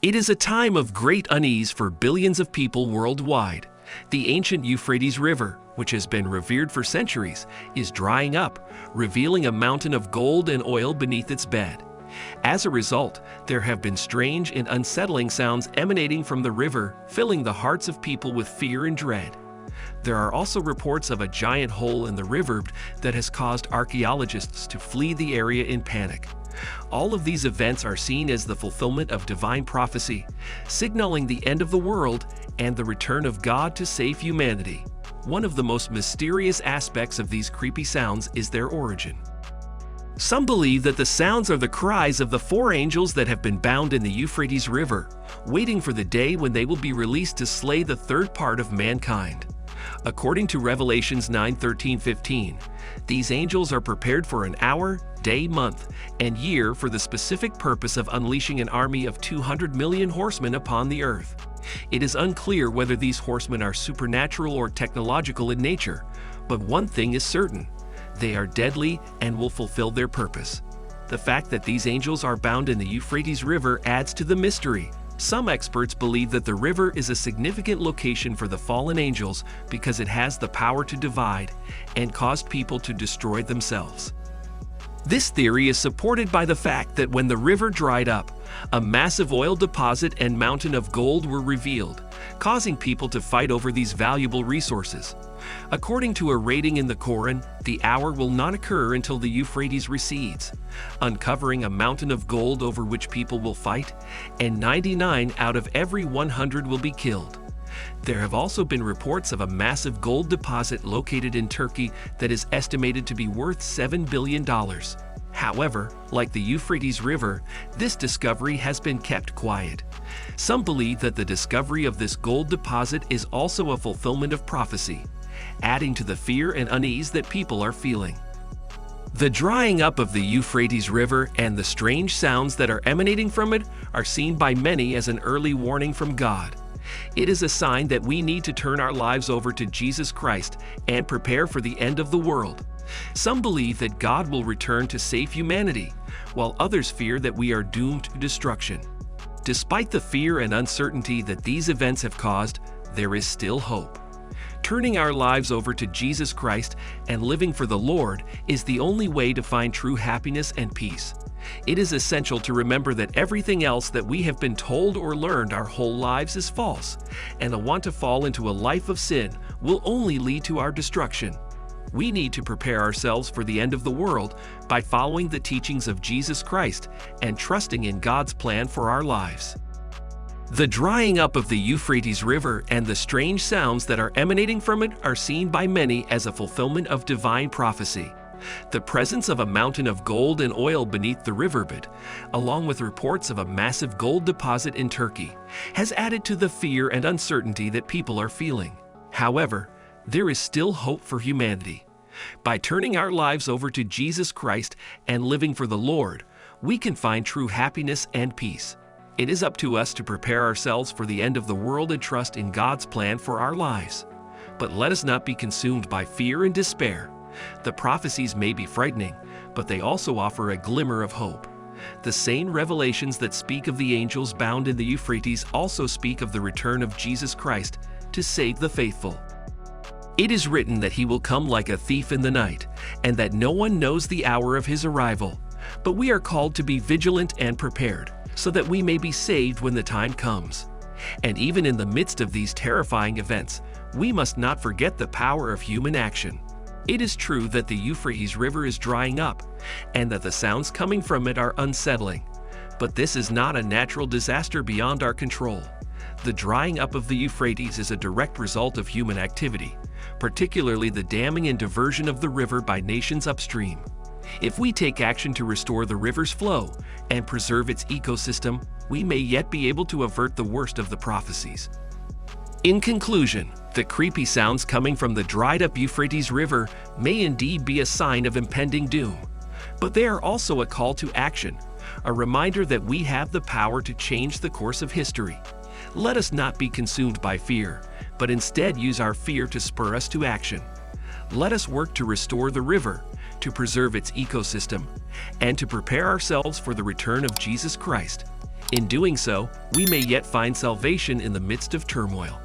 It is a time of great unease for billions of people worldwide. The ancient Euphrates River, which has been revered for centuries, is drying up, revealing a mountain of gold and oil beneath its bed. As a result, there have been strange and unsettling sounds emanating from the river, filling the hearts of people with fear and dread. There are also reports of a giant hole in the riverbed that has caused archaeologists to flee the area in panic. All of these events are seen as the fulfillment of divine prophecy, signaling the end of the world and the return of God to save humanity. One of the most mysterious aspects of these creepy sounds is their origin. Some believe that the sounds are the cries of the 4 angels that have been bound in the Euphrates River, waiting for the day when they will be released to slay the third part of mankind. According to Revelations 9:13-15, these angels are prepared for an hour, day, month, and year for the specific purpose of unleashing an army of 200 million horsemen upon the earth. It is unclear whether these horsemen are supernatural or technological in nature, but one thing is certain: they are deadly and will fulfill their purpose. The fact that these angels are bound in the Euphrates River adds to the mystery. Some experts believe that the river is a significant location for the fallen angels because it has the power to divide and cause people to destroy themselves. This theory is supported by the fact that when the river dried up, a massive oil deposit and mountain of gold were revealed, causing people to fight over these valuable resources. According to a rating in the Quran, the hour will not occur until the Euphrates recedes, uncovering a mountain of gold over which people will fight, and 99 out of every 100 will be killed. There have also been reports of a massive gold deposit located in Turkey that is estimated to be worth $7 billion. However, like the Euphrates River, this discovery has been kept quiet. Some believe that the discovery of this gold deposit is also a fulfillment of prophecy, adding to the fear and unease that people are feeling. The drying up of the Euphrates River and the strange sounds that are emanating from it are seen by many as an early warning from God. It is a sign that we need to turn our lives over to Jesus Christ and prepare for the end of the world. Some believe that God will return to save humanity, while others fear that we are doomed to destruction. Despite the fear and uncertainty that these events have caused, there is still hope. Turning our lives over to Jesus Christ and living for the Lord is the only way to find true happiness and peace. It is essential to remember that everything else that we have been told or learned our whole lives is false, and the want to fall into a life of sin will only lead to our destruction. We need to prepare ourselves for the end of the world by following the teachings of Jesus Christ and trusting in God's plan for our lives. The drying up of the Euphrates River and the strange sounds that are emanating from it are seen by many as a fulfillment of divine prophecy. The presence of a mountain of gold and oil beneath the riverbed, along with reports of a massive gold deposit in Turkey, has added to the fear and uncertainty that people are feeling. However, there is still hope for humanity. By turning our lives over to Jesus Christ and living for the Lord, we can find true happiness and peace. It is up to us to prepare ourselves for the end of the world and trust in God's plan for our lives. But let us not be consumed by fear and despair. The prophecies may be frightening, but they also offer a glimmer of hope. The same revelations that speak of the angels bound in the Euphrates also speak of the return of Jesus Christ to save the faithful. It is written that he will come like a thief in the night, and that no one knows the hour of his arrival. But we are called to be vigilant and prepared, so that we may be saved when the time comes. And even in the midst of these terrifying events, we must not forget the power of human action. It is true that the Euphrates River is drying up, and that the sounds coming from it are unsettling. But this is not a natural disaster beyond our control. The drying up of the Euphrates is a direct result of human activity, particularly the damming and diversion of the river by nations upstream. If we take action to restore the river's flow and preserve its ecosystem, we may yet be able to avert the worst of the prophecies. In conclusion, the creepy sounds coming from the dried-up Euphrates River may indeed be a sign of impending doom, but they are also a call to action, a reminder that we have the power to change the course of history. Let us not be consumed by fear, but instead use our fear to spur us to action. Let us work to restore the river, to preserve its ecosystem, and to prepare ourselves for the return of Jesus Christ. In doing so, we may yet find salvation in the midst of turmoil.